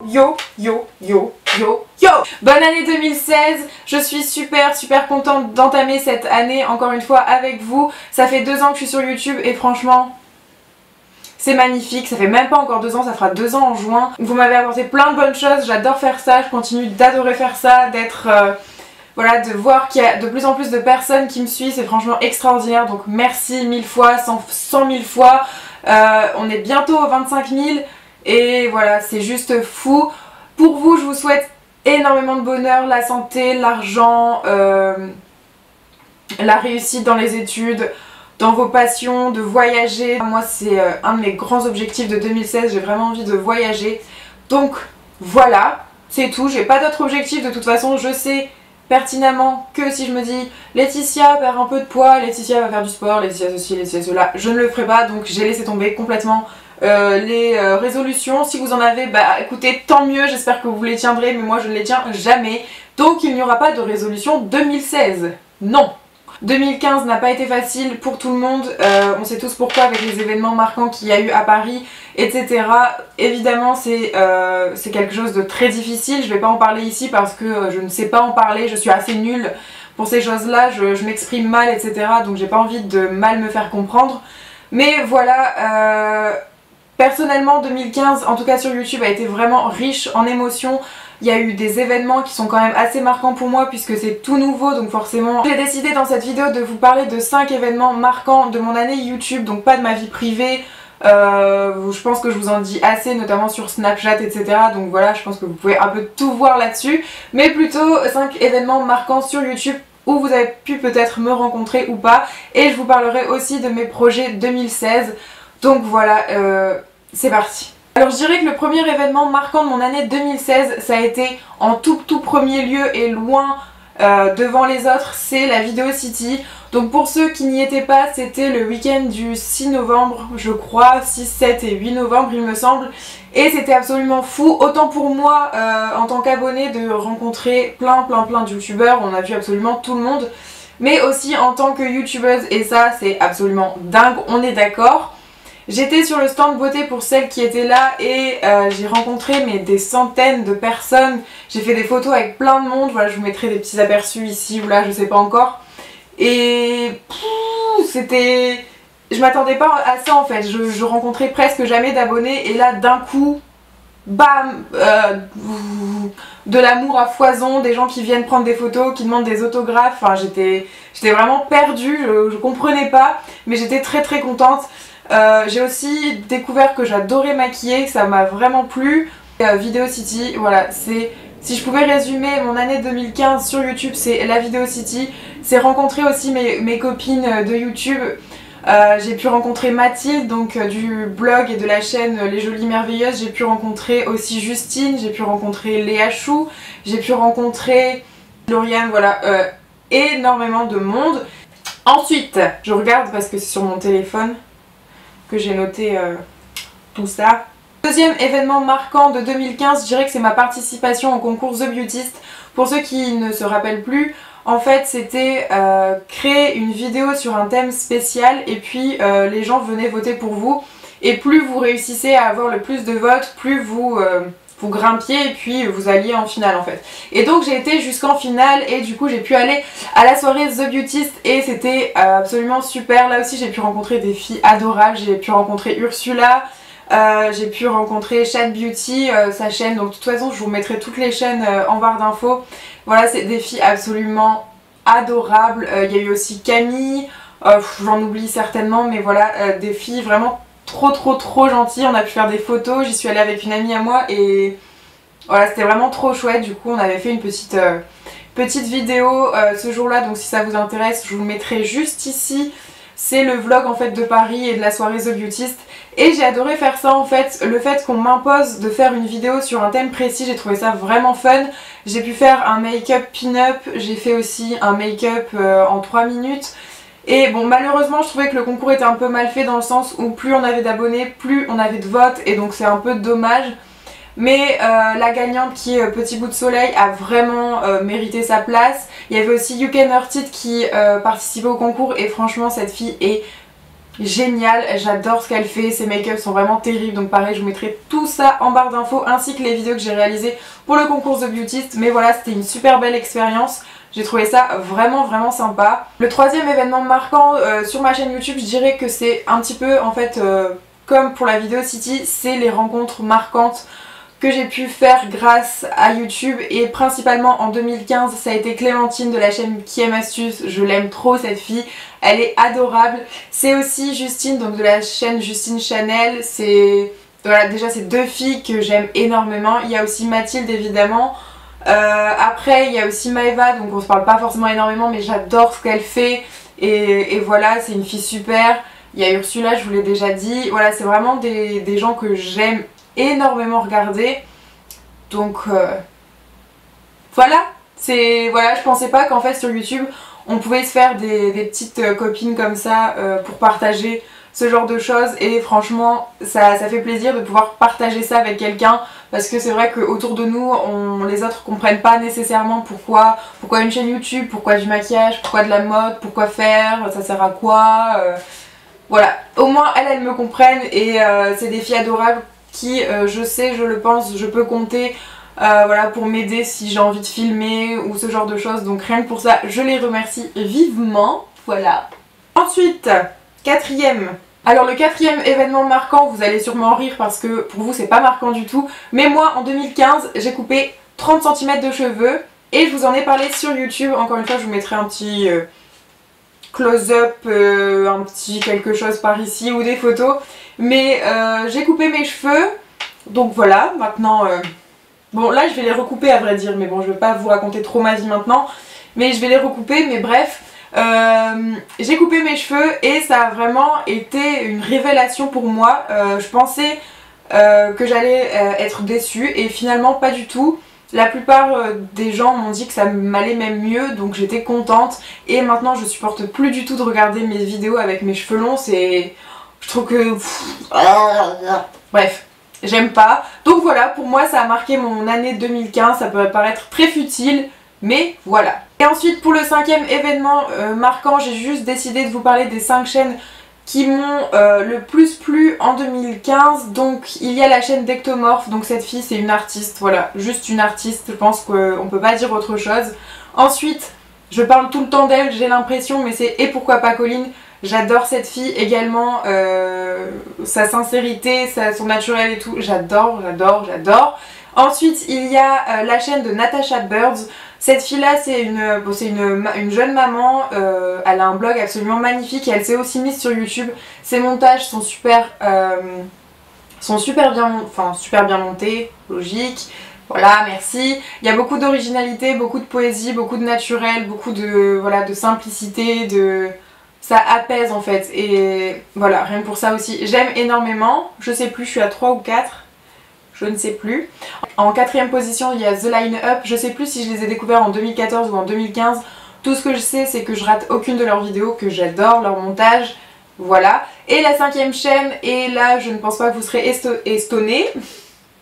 Yo, yo, yo, yo, yo! Bonne année 2016! Je suis super contente d'entamer cette année encore une fois avec vous. Ça fait 2 ans que je suis sur YouTube et franchement, c'est magnifique. Ça fait même pas encore 2 ans, ça fera 2 ans en juin. Vous m'avez apporté plein de bonnes choses, j'adore faire ça, je continue d'adorer faire ça, d'être... voilà, de voir qu'il y a de plus en plus de personnes qui me suivent, c'est franchement extraordinaire. Donc merci 1000 fois, 100 000 fois. On est bientôt aux 25 000. Et voilà, c'est juste fou. Pour vous, je vous souhaite énormément de bonheur, la santé, l'argent, la réussite dans les études, dans vos passions, de voyager. Moi, c'est un de mes grands objectifs de 2016, j'ai vraiment envie de voyager. Donc voilà, c'est tout, j'ai pas d'autres objectifs de toute façon, je sais pertinemment que si je me dis Laetitia perd un peu de poids, Laetitia va faire du sport, Laetitia ceci, Laetitia cela, je ne le ferai pas, donc j'ai laissé tomber complètement les résolutions. Si vous en avez, bah écoutez, tant mieux, j'espère que vous les tiendrez, mais moi je ne les tiens jamais. Donc il n'y aura pas de résolution 2016, non. 2015 n'a pas été facile pour tout le monde, on sait tous pourquoi avec les événements marquants qu'il y a eu à Paris, etc. Évidemment c'est quelque chose de très difficile, je vais pas en parler ici parce que je ne sais pas en parler, je suis assez nulle pour ces choses là, je m'exprime mal, etc. Donc j'ai pas envie de mal me faire comprendre. Mais voilà, personnellement 2015, en tout cas sur YouTube, a été vraiment riche en émotions. Il y a eu des événements qui sont quand même assez marquants pour moi puisque c'est tout nouveau, donc forcément j'ai décidé dans cette vidéo de vous parler de 5 événements marquants de mon année YouTube, donc pas de ma vie privée. Je pense que je vous en dis assez, notamment sur Snapchat, etc. Donc voilà, je pense que vous pouvez un peu tout voir là-dessus, mais plutôt 5 événements marquants sur YouTube où vous avez pu peut-être me rencontrer ou pas, et je vous parlerai aussi de mes projets 2016. Donc voilà, c'est parti. Alors je dirais que le premier événement marquant de mon année 2016, ça a été en tout premier lieu et loin devant les autres, c'est la Video City. Donc pour ceux qui n'y étaient pas, c'était le week-end du 6 novembre, je crois, 6, 7 et 8 novembre il me semble. Et c'était absolument fou, autant pour moi en tant qu'abonné de rencontrer plein de youtubeurs, on a vu absolument tout le monde. Mais aussi en tant que youtubeuse, et ça c'est absolument dingue, on est d'accord. J'étais sur le stand beauté pour celles qui étaient là et j'ai rencontré des centaines de personnes. J'ai fait des photos avec plein de monde, voilà, je vous mettrai des petits aperçus ici ou là, je sais pas encore. Et c'était... Je m'attendais pas à ça en fait, je rencontrais presque jamais d'abonnés et là d'un coup, bam, de l'amour à foison, des gens qui viennent prendre des photos, qui demandent des autographes, enfin j'étais vraiment perdue, je comprenais pas, mais j'étais très contente. J'ai aussi découvert que j'adorais maquiller, que ça m'a vraiment plu. Video City, voilà, c'est... Si je pouvais résumer mon année 2015 sur YouTube, c'est la Video City. C'est rencontrer aussi mes copines de YouTube. J'ai pu rencontrer Mathilde, donc du blog et de la chaîne Les Jolies Merveilleuses. J'ai pu rencontrer aussi Justine, j'ai pu rencontrer Léa Chou, j'ai pu rencontrer Lauriane, voilà, énormément de monde. Ensuite, je regarde parce que c'est sur mon téléphone que j'ai noté tout ça. Deuxième événement marquant de 2015, je dirais que c'est ma participation au concours The Beautist. Pour ceux qui ne se rappellent plus, en fait c'était créer une vidéo sur un thème spécial et puis les gens venaient voter pour vous. Et plus vous réussissez à avoir le plus de votes, plus vous grimpiez et puis vous alliez en finale en fait. Et donc j'ai été jusqu'en finale et du coup j'ai pu aller à la soirée The Beautist et c'était absolument super. Là aussi j'ai pu rencontrer des filles adorables, j'ai pu rencontrer Ursula, j'ai pu rencontrer Chat Beauty, sa chaîne, donc de toute façon je vous mettrai toutes les chaînes en barre d'infos. Voilà, c'est des filles absolument adorables. Il y a eu aussi Camille, j'en oublie certainement, mais voilà, des filles vraiment trop gentilles. On a pu faire des photos, j'y suis allée avec une amie à moi et voilà, c'était vraiment trop chouette. Du coup on avait fait une petite vidéo ce jour là, donc si ça vous intéresse je vous le mettrai juste ici. C'est le vlog en fait de Paris et de la soirée The Beautist et j'ai adoré faire ça en fait. Le fait qu'on m'impose de faire une vidéo sur un thème précis, j'ai trouvé ça vraiment fun. J'ai pu faire un make-up pin-up, j'ai fait aussi un make-up en 3 minutes. Et bon, malheureusement je trouvais que le concours était un peu mal fait dans le sens où plus on avait d'abonnés, plus on avait de votes et donc c'est un peu dommage. Mais la gagnante qui est Petit Bout de Soleil a vraiment mérité sa place. Il y avait aussi You Can Hurt It qui participait au concours et franchement cette fille est génial, j'adore ce qu'elle fait, ses make-up sont vraiment terribles, donc pareil je vous mettrai tout ça en barre d'infos ainsi que les vidéos que j'ai réalisées pour le concours The Beautist. Mais voilà, c'était une super belle expérience, j'ai trouvé ça vraiment sympa. Le troisième événement marquant sur ma chaîne YouTube, je dirais que c'est un petit peu en fait comme pour la vidéo City, c'est les rencontres marquantes que j'ai pu faire grâce à YouTube, et principalement en 2015 ça a été Clémentine de la chaîne Qui aime Astuce. Je l'aime trop cette fille, elle est adorable. C'est aussi Justine, donc de la chaîne Justine Chanel. C'est voilà, déjà ces deux filles que j'aime énormément. Il y a aussi Mathilde évidemment. Après il y a aussi Maëva, donc on se parle pas forcément énormément mais j'adore ce qu'elle fait et voilà, c'est une fille super. Il y a Ursula, je vous l'ai déjà dit. Voilà, c'est vraiment des gens que j'aime énormément regarder, donc voilà, voilà, je pensais pas qu'en fait sur YouTube on pouvait se faire des petites copines comme ça pour partager ce genre de choses, et franchement ça fait plaisir de pouvoir partager ça avec quelqu'un, parce que c'est vrai qu'autour de nous les autres comprennent pas nécessairement pourquoi une chaîne YouTube, pourquoi du maquillage, pourquoi de la mode, pourquoi faire, ça sert à quoi, voilà, au moins elles me comprennent, et c'est des filles adorables qui, je sais, je le pense, je peux compter voilà, pour m'aider si j'ai envie de filmer ou ce genre de choses. Donc rien que pour ça, je les remercie vivement. Voilà. Ensuite, quatrième. Alors le quatrième événement marquant, vous allez sûrement rire parce que pour vous c'est pas marquant du tout. Mais moi en 2015, j'ai coupé 30 cm de cheveux et je vous en ai parlé sur YouTube. Encore une fois, je vous mettrai un petit close-up, un petit quelque chose par ici ou des photos. Mais j'ai coupé mes cheveux, donc voilà, maintenant, bon là je vais les recouper à vrai dire, mais bon je vais pas vous raconter trop ma vie maintenant, mais je vais les recouper, mais bref, j'ai coupé mes cheveux et ça a vraiment été une révélation pour moi. Je pensais que j'allais être déçue et finalement pas du tout. La plupart des gens m'ont dit que ça m'allait même mieux, donc j'étais contente, et maintenant je supporte plus du tout de regarder mes vidéos avec mes cheveux longs, c'est... Je trouve que... Bref, j'aime pas. Donc voilà, pour moi ça a marqué mon année 2015, ça peut paraître très futile, mais voilà. Et ensuite pour le cinquième événement marquant, j'ai juste décidé de vous parler des 5 chaînes qui m'ont le plus plu en 2015. Donc il y a la chaîne d'Ectomorph, donc cette fille c'est une artiste, voilà, juste une artiste, je pense qu'on peut pas dire autre chose. Ensuite, je parle tout le temps d'elle, j'ai l'impression, mais c'est Et pourquoi pas Colline. J'adore cette fille également, sa sincérité, son naturel et tout, j'adore. Ensuite il y a la chaîne de Natasha Birds. Cette fille là c'est une jeune maman, elle a un blog absolument magnifique et elle s'est aussi mise sur YouTube. Ses montages sont super bien montés, logique. Voilà, merci. Il y a beaucoup d'originalité, beaucoup de poésie, beaucoup de naturel, beaucoup de, voilà, de simplicité, ça apaise en fait, et voilà, rien que pour ça aussi j'aime énormément. Je sais plus, je suis à 3 ou 4, je ne sais plus. En quatrième position il y a The Line Up, je sais plus si je les ai découverts en 2014 ou en 2015. Tout ce que je sais c'est que je rate aucune de leurs vidéos, que j'adore leur montage, voilà. Et la cinquième chaîne, et là je ne pense pas que vous serez étonnés,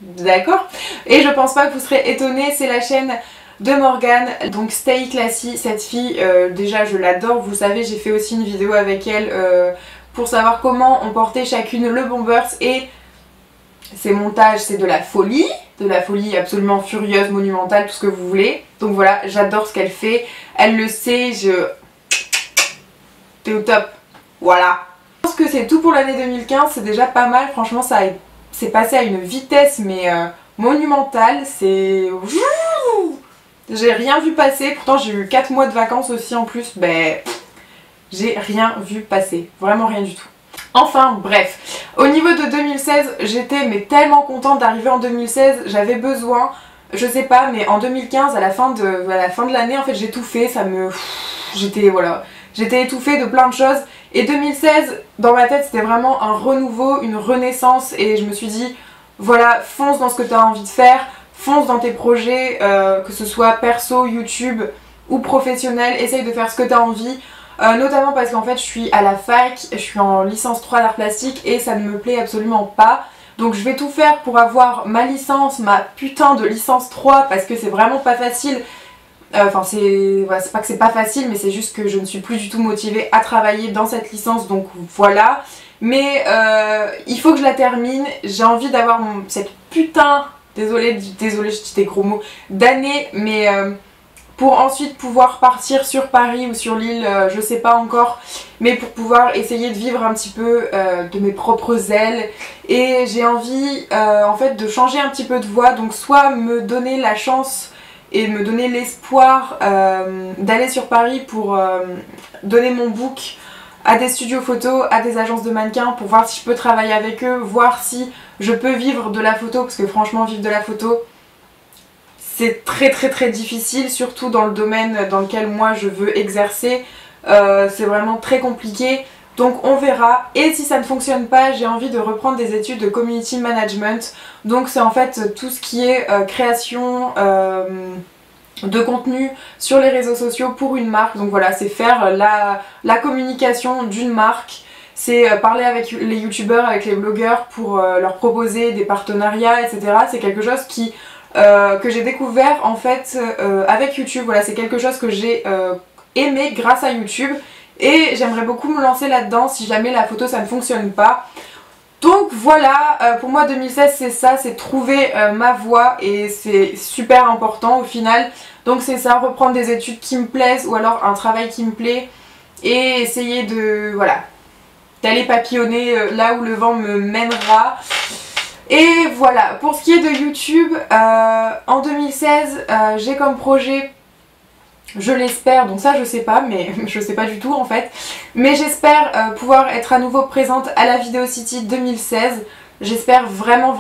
d'accord, et je pense pas que vous serez étonnés, c'est la chaîne de Morgane, donc Stay Classy. Cette fille, déjà je l'adore, vous savez j'ai fait aussi une vidéo avec elle pour savoir comment on portait chacune le bombers, et ses montages c'est de la folie absolument furieuse, monumentale, tout ce que vous voulez. Donc voilà, j'adore ce qu'elle fait, elle le sait, t'es au top, voilà. Je pense que c'est tout pour l'année 2015, c'est déjà pas mal, franchement c'est passé à une vitesse mais monumentale, c'est... J'ai rien vu passer, pourtant j'ai eu 4 mois de vacances aussi en plus, ben j'ai rien vu passer, vraiment rien du tout. Enfin bref, au niveau de 2016, j'étais mais tellement contente d'arriver en 2016, j'avais besoin, je sais pas, mais en 2015 à la fin de l'année en fait j'ai tout fait, j'étais étouffée de plein de choses, et 2016 dans ma tête c'était vraiment un renouveau, une renaissance, et je me suis dit voilà, fonce dans ce que tu as envie de faire. Fonce dans tes projets, que ce soit perso, YouTube ou professionnel, essaye de faire ce que tu as envie, notamment parce qu'en fait je suis à la fac, je suis en licence 3 d'art plastique et ça ne me plaît absolument pas. Donc je vais tout faire pour avoir ma licence, ma putain de licence 3, parce que c'est vraiment pas facile. Enfin c'est pas que c'est pas facile, mais c'est juste que je ne suis plus du tout motivée à travailler dans cette licence, donc voilà. Mais il faut que je la termine, j'ai envie d'avoir cette putain, désolée je dis des gros mots, d'année, mais pour ensuite pouvoir partir sur Paris ou sur l'île, je sais pas encore, mais pour pouvoir essayer de vivre un petit peu de mes propres ailes. Et j'ai envie en fait de changer un petit peu de voie, donc soit me donner la chance et me donner l'espoir d'aller sur Paris pour donner mon book à des studios photos, à des agences de mannequins pour voir si je peux travailler avec eux, voir si je peux vivre de la photo, parce que franchement vivre de la photo c'est très difficile, surtout dans le domaine dans lequel moi je veux exercer, c'est vraiment très compliqué. Donc on verra, et si ça ne fonctionne pas, j'ai envie de reprendre des études de community management. Donc c'est en fait tout ce qui est création de contenu sur les réseaux sociaux pour une marque. Donc voilà, c'est faire la communication d'une marque, c'est parler avec les youtubeurs, avec les blogueurs pour leur proposer des partenariats, etc. C'est quelque chose que j'ai découvert en fait avec YouTube. Voilà, c'est quelque chose que j'ai aimé grâce à YouTube. Et j'aimerais beaucoup me lancer là-dedans si jamais la photo ça ne fonctionne pas. Donc voilà, pour moi 2016 c'est ça, c'est trouver ma voie et c'est super important au final. Donc c'est ça, reprendre des études qui me plaisent ou alors un travail qui me plaît et essayer de, voilà, d'aller papillonner là où le vent me mènera. Et voilà, pour ce qui est de YouTube, en 2016 j'ai comme projet, je l'espère, donc ça je sais pas, mais je sais pas du tout en fait, mais j'espère pouvoir être à nouveau présente à la Video City 2016. J'espère vraiment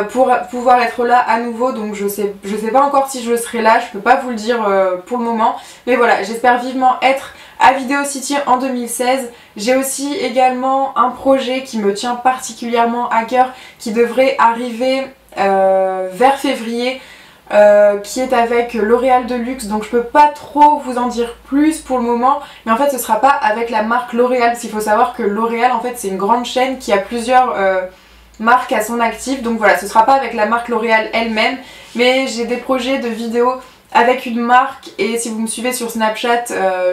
pour pouvoir être là à nouveau, donc je sais pas encore si je serai là, je peux pas vous le dire pour le moment, mais voilà, j'espère vivement être à Video City en 2016. J'ai aussi également un projet qui me tient particulièrement à cœur, qui devrait arriver vers février, qui est avec L'Oréal de luxe, donc je peux pas trop vous en dire plus pour le moment, mais en fait ce sera pas avec la marque L'Oréal, parce qu'il faut savoir que L'Oréal en fait c'est une grande chaîne qui a plusieurs marques à son actif, donc voilà, ce sera pas avec la marque L'Oréal elle-même, mais j'ai des projets de vidéos avec une marque, et si vous me suivez sur Snapchat,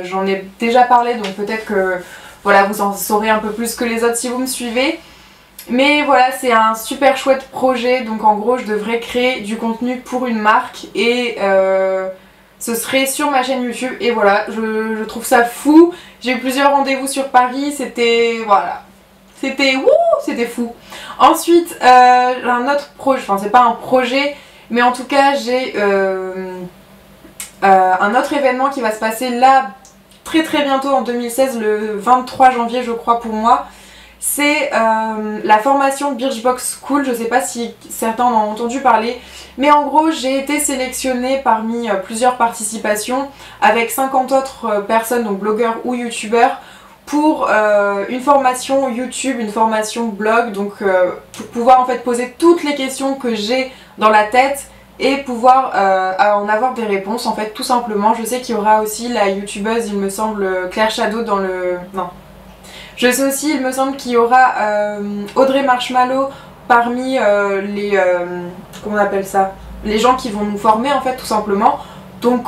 j'en ai déjà parlé, donc peut-être que voilà, vous en saurez un peu plus que les autres si vous me suivez. Mais voilà, c'est un super chouette projet, donc en gros je devrais créer du contenu pour une marque et ce serait sur ma chaîne YouTube. Et voilà, je trouve ça fou. J'ai eu plusieurs rendez-vous sur Paris, c'était, voilà, c'était fou. Ensuite, un autre projet, enfin c'est pas un projet, mais en tout cas j'ai un autre événement qui va se passer là très bientôt en 2016, le 23 janvier je crois pour moi. C'est la formation Birchbox School, je sais pas si certains en ont entendu parler, mais en gros j'ai été sélectionnée parmi plusieurs participations avec 50 autres personnes, donc blogueurs ou youtubeurs, pour une formation YouTube, une formation blog, donc pour pouvoir en fait poser toutes les questions que j'ai dans la tête et pouvoir en avoir des réponses en fait tout simplement. Je sais qu'il y aura aussi la youtubeuse, il me semble, Claire Shadow dans le... non. Je sais aussi, il me semble qu'il y aura Audrey Marshmallow parmi les... comment on appelle ça, les gens qui vont nous former en fait tout simplement. Donc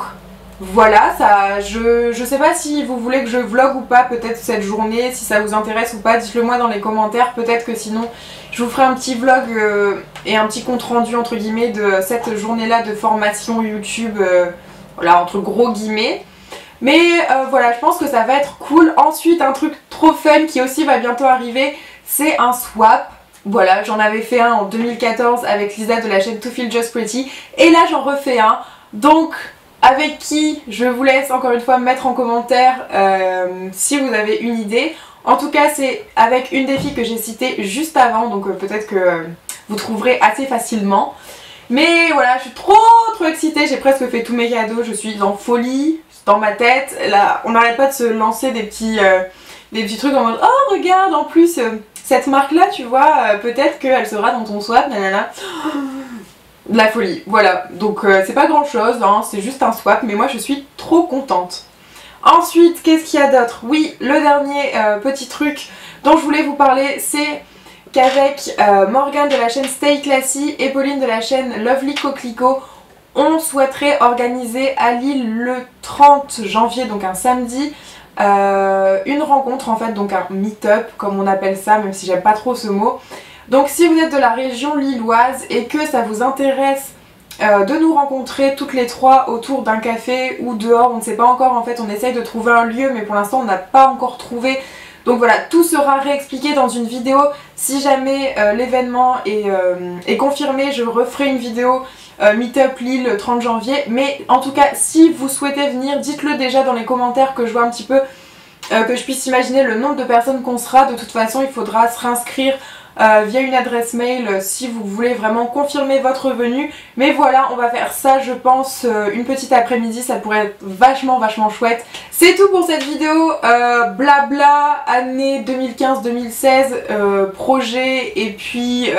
voilà, ça, je sais pas si vous voulez que je vlog ou pas peut-être cette journée, si ça vous intéresse ou pas, dites-le moi dans les commentaires. Peut-être que sinon je vous ferai un petit vlog et un petit compte rendu entre guillemets de cette journée là de formation YouTube, voilà, entre gros guillemets. Mais voilà, je pense que ça va être cool. Ensuite, un truc trop fun qui aussi va bientôt arriver, c'est un swap. Voilà, j'en avais fait un en 2014 avec Lisa de la chaîne To Feel Just Pretty. Et là, j'en refais un. Donc, avec qui, je vous laisse encore une fois mettre en commentaire si vous avez une idée. En tout cas, c'est avec une des filles que j'ai citées juste avant. Donc peut-être que vous trouverez assez facilement. Mais voilà, je suis trop excitée. J'ai presque fait tous mes cadeaux. Je suis en folie dans ma tête. Là, on n'arrête pas de se lancer des petits trucs en mode oh regarde, en plus cette marque là tu vois, peut-être qu'elle sera dans ton swap, nanana. De la folie, voilà. Donc c'est pas grand chose, hein, c'est juste un swap, mais moi je suis trop contente. Ensuite, qu'est-ce qu'il y a d'autre? Oui, le dernier petit truc dont je voulais vous parler, c'est qu'avec Morgane de la chaîne Stay Classy et Pauline de la chaîne Lovely Coquelicot, On souhaiterait organiser à Lille le 30 janvier, donc un samedi, une rencontre en fait, donc un meet-up comme on appelle ça, même si j'aime pas trop ce mot. Donc si vous êtes de la région lilloise et que ça vous intéresse de nous rencontrer toutes les trois autour d'un café ou dehors, on ne sait pas encore en fait, on essaye de trouver un lieu mais pour l'instant on n'a pas encore trouvé. Donc voilà, tout sera réexpliqué dans une vidéo. Si jamais l'événement est confirmé, je referai une vidéo Meetup Lille le 30 janvier. Mais en tout cas, si vous souhaitez venir, dites-le déjà dans les commentaires que je vois un petit peu, que je puisse imaginer le nombre de personnes qu'on sera. De toute façon, il faudra se réinscrire via une adresse mail si vous voulez vraiment confirmer votre venue. Mais voilà, on va faire ça je pense une petite après-midi, ça pourrait être vachement chouette. C'est tout pour cette vidéo blabla année 2015-2016, projet et puis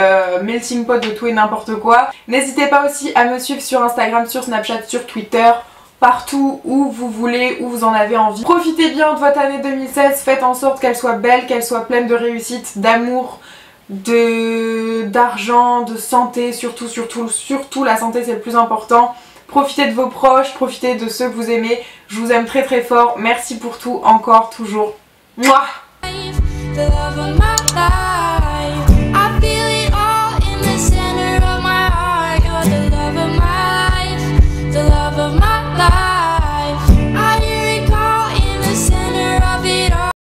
melting pot de tout et n'importe quoi. N'hésitez pas aussi à me suivre sur Instagram, sur Snapchat, sur Twitter, partout où vous voulez, où vous en avez envie. Profitez bien de votre année 2016, faites en sorte qu'elle soit belle, qu'elle soit pleine de réussite, d'amour, d'argent, de santé, surtout la santé c'est le plus important. Profitez de vos proches, profitez de ceux que vous aimez. Je vous aime très fort, merci pour tout, encore, toujours. Mouah.